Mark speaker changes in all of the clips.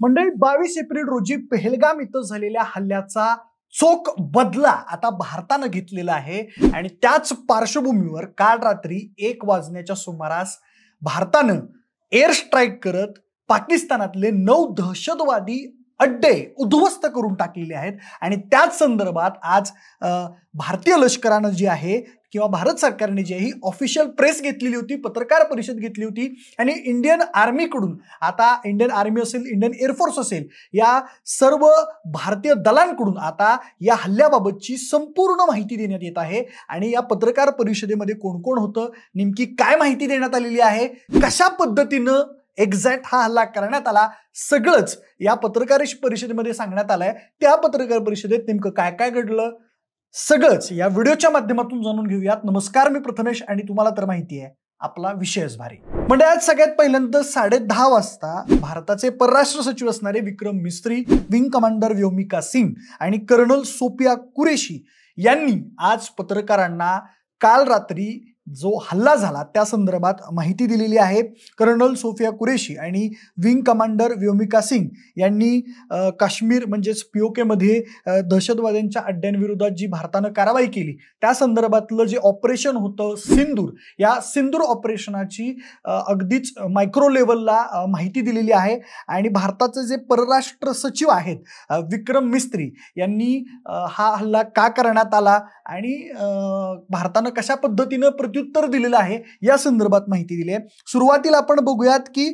Speaker 1: मंडळी 22 एप्रिल रोजी पहलगाम इथं झालेल्या हल्ल्याचा चोख बदला आता भारतानं घेतलेला आहे आणि त्याच पार्श्वभूमीवर काल रात्री 1 वाजण्याच्या सुमारास भारतानं एअर स्ट्राईक करत पाकिस्तानातले 9 दहशतवादी अड्डे उद्ध्वस्त करून टाकलेले आहेत आणि त्याच संदर्भात आज भारतीय लष्करानं जी आहे किंवा भारत सरकारने जी ही ऑफिशियल प्रेस घेतलेली होती, पत्रकार परिषद घेतली होती आणि इंडियन आर्मीकडून आता इंडियन आर्मी असेल, इंडियन एअरफोर्स असेल, या सर्व भारतीय दलांकडून आता या हल्ल्याबाबतची संपूर्ण माहिती देण्यात येत आहे। आणि या पत्रकार परिषदेमध्ये कोण कोण होतं, नेमकी काय माहिती देण्यात आलेली आहे, कशा पद्धतीनं एक्झॅक्ट हा हल्ला करण्यात आला, सगळंच या पत्रकार परिषदेमध्ये सांगण्यात आलंय। त्या पत्रकार परिषदेत नेमकं काय काय घडलं सगळंच या व्हिडिओच्या माध्यमातून जाणून घेऊयात। नमस्कार, मी प्रथमेश आणि तुम्हाला तर माहिती आहे आपला विषयच भारी। म्हणजे आज सगळ्यात पहिल्यांदा 10:30 वाजता भारताचे परराष्ट्र सचिव असणारे विक्रम मिस्त्री, विंग कमांडर व्योमिका सिंग आणि कर्नल सोफिया कुरेशी यांनी आज पत्रकारांना काल रात्री जो हल्ला झाला त्या संदर्भात माहिती दिलेली आहे। कर्नल सोफिया कुरेशी आणि विंग कमांडर व्योमिका सिंग यांनी काश्मीर म्हणजेच पीओके मध्ये दहशतवाद्यांच्या अड्ड्यांविरोधात जी भारतानं कारवाई केली त्या संदर्भातलं जे ऑपरेशन होतं सिंदूर, या सिंदूर ऑपरेशनाची अगदीच मायक्रो लेवलला माहिती दिलेली आहे। आणि भारताचे जे परराष्ट्र सचिव आहेत विक्रम मिस्त्री यांनी हा हल्ला का करण्यात आला आणि भारतानं कशा पद्धतीनं प्रत्युत्तर दिलेलं आहे या संदर्भात माहिती दिली आहे। सुरुवातीला आपण बघूयात की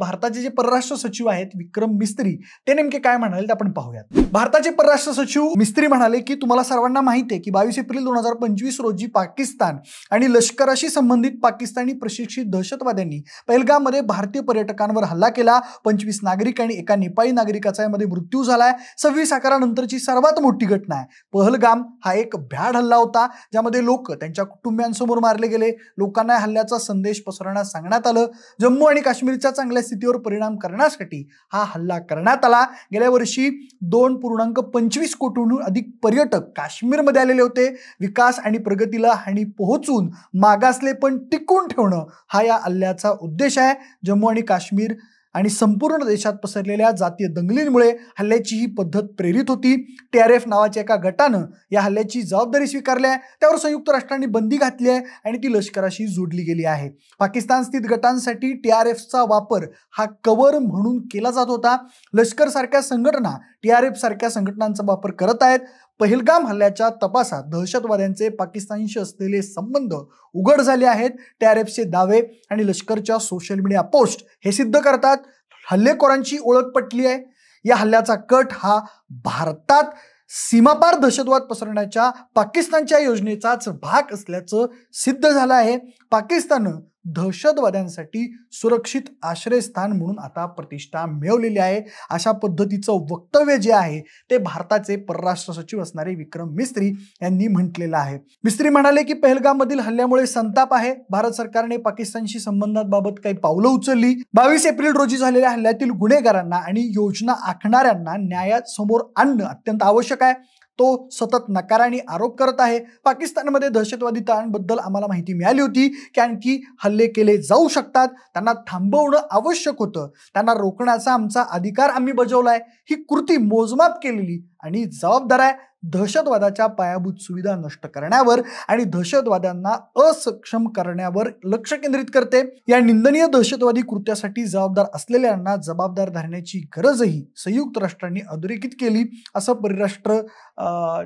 Speaker 1: भारताचे जे परराष्ट्र सचिव आहेत विक्रम मिस्त्री ते नेमके काय म्हणाले ते आपण पाहूयात। भारताचे परराष्ट्र सचिव मिस्त्री म्हणाले की तुम्हाला सर्वांना माहिती आहे की 22 एप्रिल 2025 रोजी पाकिस्तान आणि लष्कराशी संबंधित पाकिस्तानी प्रशिक्षित दहशतवाद्यांनी पहलगाममध्ये भारतीय पर्यटकांवर हल्ला केला। 25 नागरिक आणि एका नेपाळी नागरिकाचा यामध्ये मृत्यू झालाय। 26 नंतरची सर्वात मोठी घटना आहे। पहलगाम हा एक भ्याड हल्ला होता ज्यामध्ये लोक त्यांच्या कुटुंबियांसमोर मारले गेले, लोकांना हल्ल्याचा संदेश पसरवण्यास सांगण्यात आलं। जम्मू आणि काश्मीरच्या चांगल्या स्थितीवर परिणाम करण्यासाठी हा हल्ला करण्यात आला। गेल्या वर्षी 2.25 कोटींहून अधिक पर्यटक काश्मीरमध्ये आलेले होते। विकास आणि प्रगतीला हानी पोहोचून मागासले पण टिकून ठेवणं हा या हल्ल्याचा उद्देश आहे। जम्मू आणि काश्मीर आणि संपूर्ण देशात पसरलेल्या जातीय दंगलींमुळे हल्ल्याची ही पद्धत प्रेरित होती। TRF नावाच्या एका गटानं या हल्ल्याची जबाबदारी स्वीकारली आहे, त्यावर संयुक्त राष्ट्रांनी बंदी घातली आहे आणि ती लष्कराशी जोडली गेली आहे। पाकिस्तान स्थित गटांसाठी TRFचा वापर हा कव्हर म्हणून केला जात होता। लष्कर सारख्या संघटना TRF सारख्या संघटनांचा वापर करत आहेत। पहलगाम हल्ल्याच्या तपासात दहशतवाद्यांचे पाकिस्तानशी असलेले संबंध उघड झाले आहेत। TRFचे दावे आणि लष्करच्या सोशल मीडिया पोस्ट हे सिद्ध करतात हल्लेखोरांची ओळख पटली आहे। या हल्ल्याचा कट हा भारतात सीमापार दहशतवाद पसरण्याच्या पाकिस्तानच्या योजनेचाच भाग असल्याचं सिद्ध झालं आहे। पाकिस्ताननं दहशतवाद्यांसाठी सुरक्षित आश्रयस्थान म्हणून आता प्रतिष्ठा मिळवलेली आहे, अशा पद्धतीचं वक्तव्य जे आहे ते भारताचे परराष्ट्र सचिव असणारे विक्रम मिस्त्री यांनी म्हटलेलं आहे। मिस्त्री म्हणाले की पहलगाम मधील हल्ल्यामुळे संताप आहे। भारत सरकारने पाकिस्तानशी संबंधांबाबत काही पावलं उचलली। 22 एप्रिल रोजी झालेल्या हल्ल्यातील गुन्हेगारांना आणि योजना आखणाऱ्यांना न्यायासमोर आणणं अत्यंत आवश्यक आहे। तो सतत नकाराने आरोप करत आहे। पाकिस्तानमध्ये दहशतवादी तळांबद्दल आम्हाला माहिती मिळाली होती की आणखी हल्ले केले जाऊ शकतात, त्यांना थांबवणं आवश्यक होतं, त्यांना रोखण्याचा आमचा अधिकार आम्ही बजावलाय। ही कृती मोजमाप केलेली आणि जबाबदार आहे। दहशतवादाच्या पायाभूत सुविधा नष्ट करण्यावर आणि दहशतवाद्यांना असक्षम करण्यावर लक्ष केंद्रित करते। या निंदनीय दहशतवादी कृत्यासाठी जबाबदार असलेल्यांना जबाबदार धरण्याची गरजही संयुक्त राष्ट्रांनी अधोरेखित केली, असं परराष्ट्र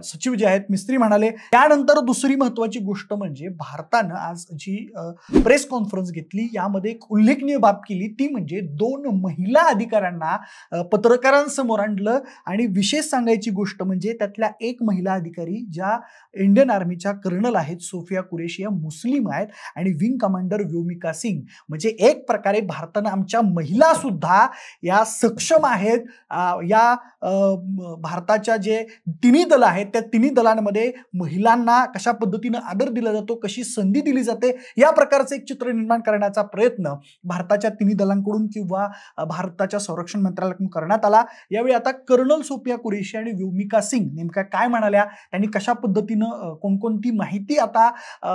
Speaker 1: सचिव जे आहेत मिस्त्री म्हणाले। त्यानंतर दुसरी महत्वाची गोष्ट म्हणजे भारतानं आज जी प्रेस कॉन्फरन्स घेतली यामध्ये एक उल्लेखनीय बाब केली, ती म्हणजे 2 महिला अधिकाऱ्यांना पत्रकारांसमोर आणलं आणि विशेष सांगायची गोष्ट म्हणजे त्यातल्या एक महिला अधिकारी ज्या इंडियन आर्मीच्या कर्नल आहेत सोफिया कुरेशी या मुस्लिम आहेत आणि विंग कमांडर व्योमिका सिंग म्हणजे एक प्रकारे भारतानं आमच्या महिला सुद्धा या सक्षम आहेत। या भारताच्या जे तिन्ही दल आहेत त्या तिन्ही दलांमध्ये महिलांना कशा पद्धतीनं आदर दिला जातो, कशी संधी दिली जाते या प्रकारचं एक चित्र निर्माण करण्याचा प्रयत्न भारताच्या तिन्ही दलांकडून किंवा भारताच्या संरक्षण मंत्रालयाकडून करण्यात आला। यावेळी आता कर्नल सोफिया कुरेशी आणि व्योमिका सिंग नेमका काय म्हणाल्या, त्यांनी कशा पद्धतीनं कोणकोणती माहिती आता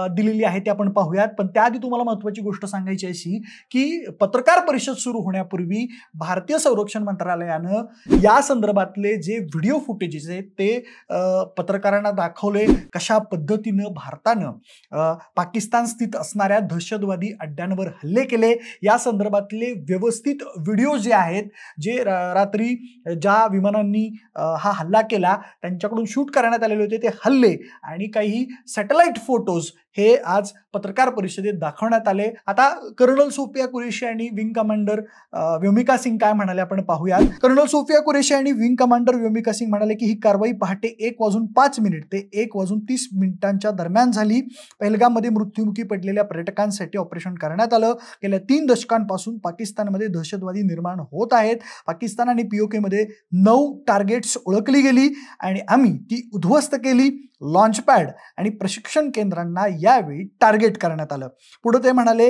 Speaker 1: दिलेली आहे ते आपण पाहूयात. पण त्याआधी तुम्हाला महत्त्वाची गोष्ट सांगायची अशी की पत्रकार परिषद सुरू होण्यापूर्वी भारतीय संरक्षण मंत्रालयानं या संदर्भातले जे व्हिडिओ फुटेजेस आहेत ते पत्रकारांना दाखवले, कशा पद्धतीनं भारतानं पाकिस्तान स्थित असणाऱ्या दहशतवादी अड्ड्यांवर हल्ले केले, या संदर्भातले व्यवस्थित व्हिडिओ जे आहेत, जे रात्री ज्या विमानांनी हा हल्ला केला त्यांच्याकडून शूट करण्यात आलेले होते ते हल्ले आणि काही सॅटेलाइट फोटोज हे आज पत्रकार परिषदेत दाखवण्यात आले. आता कर्नल सोफिया कुरेशी आणि विंग कमांडर व्योमिका सिंग काय म्हणाले आपण पाहूयात. कर्नल सोफिया कुरेशी आणि विंग कमांडर व्योमिका सिंग म्हणाले की ही कारवाई पहाटे 1:05 ते 1:30 दरम्यान झाली. पहलगाममध्ये मृत्युमुखी पडलेल्या पर्यटकांसाठी ऑपरेशन करण्यात आलं. गेल्या 3 दशकांपासून पाकिस्तानमध्ये दहशतवादी निर्माण होत आहेत. पाकिस्तान आणि POK मध्ये 9 टार्गेट्स ओळखली गेली आणि आम्ही ती उद्ध्वस्त केली. लॉन्चपॅड आणि प्रशिक्षण केंद्रांना यावेळी टार्गेट करण्यात आलं. पुढे ते म्हणाले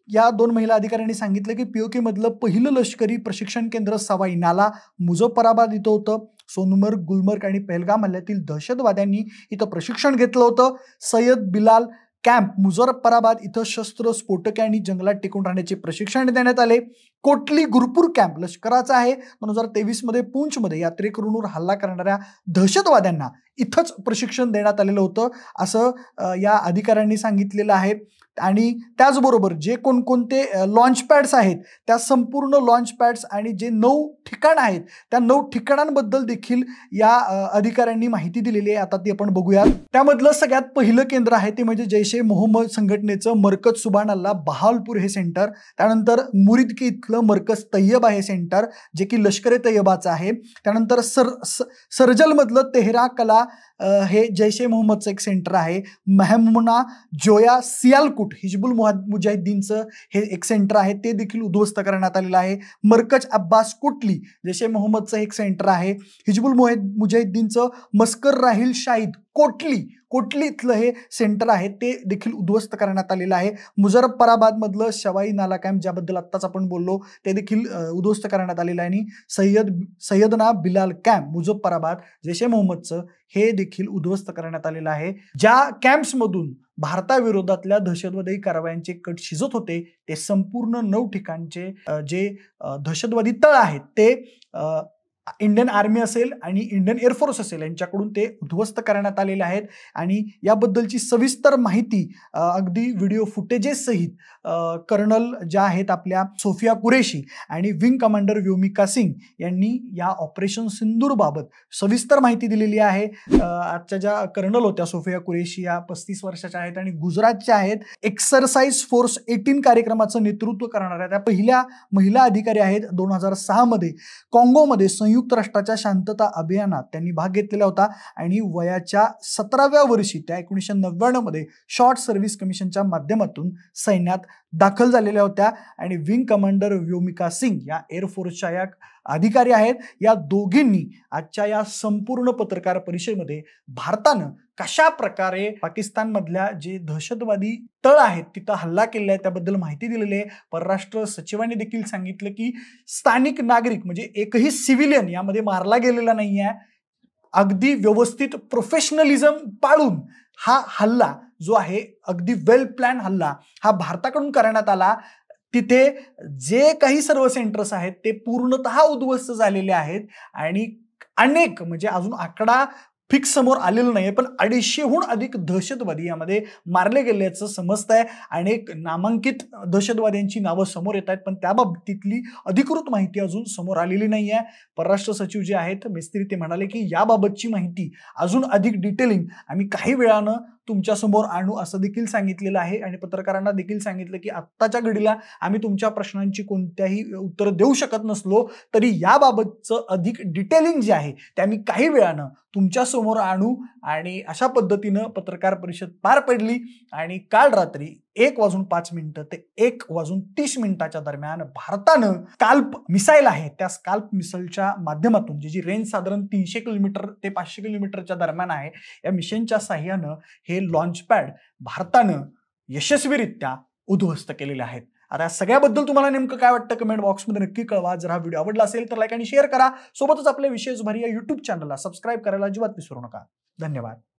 Speaker 1: या 2 महिला अधिकाऱ्यांनी सांगितलं की POK मधलं पहिलं लष्करी प्रशिक्षण केंद्र सवाई नाला मुझफ्फराबाद इथं होतं. सोनमर्ग, गुलमर्ग आणि पहलगाम हल्ल्यातील दहशतवाद्यांनी इथं प्रशिक्षण घेतलं होतं. सय्यद बिलाल कॅम्प मुझफ्फराबाद इथं शस्त्र, स्फोटके आणि जंगलात टिकून राहण्याचे प्रशिक्षण देण्यात आले. कोटली गुरपूर कॅम्प लष्कराचा आहे. 2023 मध्ये पूंछमध्ये यात्रेकरूंवर हल्ला करणाऱ्या दहशतवाद्यांना इथंच प्रशिक्षण देण्यात आलेलं होतं असं या अधिकाऱ्यांनी सांगितलेलं आहे. आणि त्याचबरोबर जे कोणकोणते लॉन्च पॅड्स आहेत त्या संपूर्ण लॉन्च पॅड्स आणि जे 9 ठिकाण आहेत त्या 9 ठिकाणांबद्दल देखील या अधिकाऱ्यांनी माहिती दिलेली आहे. आता ती आपण बघूया. त्यामधलं सगळ्यात पहिलं केंद्र आहे ते म्हणजे जैश ए मोहम्मद संघटनेचं मरकज सुभान अल्लाह बहावलपूर हे सेंटर. त्यानंतर मुरिदकी इथलं मरकज तय्यबा हे सेंटर जे की लष्कर ए तय्यबाचं आहे. त्यानंतर सरजल मधलं तेहरा कला हे जैश ए मोहम्मदचं एक सेंटर आहे. मेहमुना जोया सियालकुट हिजबुल मुजाहिद्दीनचं हे एक सेंटर आहे, ते देखील उद्ध्वस्त करण्यात आलेलं आहे. मरकज अब्बास कोटली जैश ए मोहम्मदचं एक सेंटर आहे. हिजबुल मुजाहिद्दीनचं मस्कर राहिल शाहिद कोटली इथलं हे सेंटर आहे ते देखील उद्ध्वस्त करण्यात आलेलं आहे. मुझफ्फराबाद मधलं शवाई नाला कॅम्प ज्याबद्दल आत्ताच आपण बोललो ते देखील उद्ध्वस्त करण्यात आलेलं आहे. आणि सय्यदना बिलाल कॅम्प मुझफ्फराबाद जैश ए मोहम्मदचं हे देखील उद्ध्वस्त करण्यात आलेलं आहे. ज्या कॅम्प्समधून भारताविरोधातल्या दहशतवादी कारवायांचे कट शिजत होते ते संपूर्ण 9 ठिकाणचे जे दहशतवादी तळ आहेत ते इंडियन आर्मी असेल आणि इंडियन एअरफोर्स असेल यांच्याकडून ते उद्ध्वस्त करण्यात आलेले आहेत. आणि याबद्दलची सविस्तर माहिती अगदी व्हिडिओ फुटेजेस सहित कर्नल ज्या आहेत आपल्या सोफिया कुरेशी आणि विंग कमांडर व्योमिका सिंग यांनी या ऑपरेशन सिंदूर बाबत सविस्तर माहिती दिलेली आहे. आजच्या ज्या कर्नल होत्या सोफिया कुरेशी या 35 वर्षाच्या आहेत आणि गुजरातच्या आहेत. एक्सरसाइज फोर्स 18 कार्यक्रमाचं नेतृत्व करणाऱ्या त्या पहिल्या महिला अधिकारी आहेत. 2006 मध्ये काँगोमध्ये संयुक्त राष्ट्राच्या शांतता अभियानात त्यांनी भाग घेतलेला होता आणि वयाच्या 17व्या वर्षी त्या 1999 मध्ये शॉर्ट सर्व्हिस कमिशनच्या माध्यमातून सैन्यात दाखल झालेल्या होत्या. आणि विंग कमांडर व्योमिका सिंग या एअरफोर्सच्या या अधिकारी आहेत. या दोघींनी आजच्या या संपूर्ण पत्रकार परिषदेमध्ये भारतानं कशा प्रकारे पाकिस्तानमधल्या जे दहशतवादी तळ आहेत तिथं हल्ला केला आहे त्याबद्दल माहिती दिलेली आहे. परराष्ट्र सचिवांनी देखील सांगितलं की स्थानिक नागरिक म्हणजे एकही सिव्हिलियन यामध्ये मारला गेलेला नाही आहे. अगदी व्यवस्थित प्रोफेशनलिझम पाळून हा हल्ला जो आहे अगदी वेल प्लॅन हल्ला हा भारताकडून करण्यात आला. तिथे जे काही सर्व सेंटर्स आहेत ते पूर्णतः उद्ध्वस्त झालेले आहेत आणि अनेक म्हणजे अजून आकडा फिक्स समोर आलेलं नाही पण 250हून अधिक दहशतवादी यामध्ये मारले गेल्याचं समजतंय. अनेक नामांकित दहशतवाद्यांची नावं समोर येत आहेत पण त्या बाबतीतली अधिकृत माहिती अजून समोर आलेली नाही आहे. परराष्ट्र सचिव जे आहेत मिस्त्री ते म्हणाले की याबाबतची माहिती अजून अधिक डिटेलिंग आम्ही काही वेळानं तुमच्या समोर आणू असं देखील सांगितलेलं आहे. आणि पत्रकारांना देखील सांगितलं की आत्ताच्या घडीला आम्ही तुमच्या प्रश्नांची कोणत्याही उत्तर देऊ शकत नसलो तरी याबाबतचं अधिक डिटेलिंग जे आहे ते आम्ही काही वेळानं तुमच्या समोर आणू. आणि अशा पद्धतीनं पत्रकार परिषद पार पडली. आणि काल रात्री 1:05 ते 1:30 दरम्यान भारतानं स्काल्प मिसाईल आहे त्या स्काल्प मिसाईलच्या माध्यमातून जी रेंज साधारण 300 किलोमीटर ते 500 किलोमीटरच्या दरम्यान आहे या मिशनच्या साह्यानं हे लॉन्च पॅड भारतानं यशस्वीरित्या उद्ध्वस्त केलेले आहेत. आता सगळ्याबद्दल तुम्हाला नेमकं काय वाटतं कमेंट बॉक्समध्ये नक्की कळवा. जर हा व्हिडिओ आवडला असेल तर लाईक आणि शेअर करा. सोबतच आपल्या विशेष भारी या YouTube चॅनलला सबस्क्राईब करायला अजिबात विसरू नका. धन्यवाद.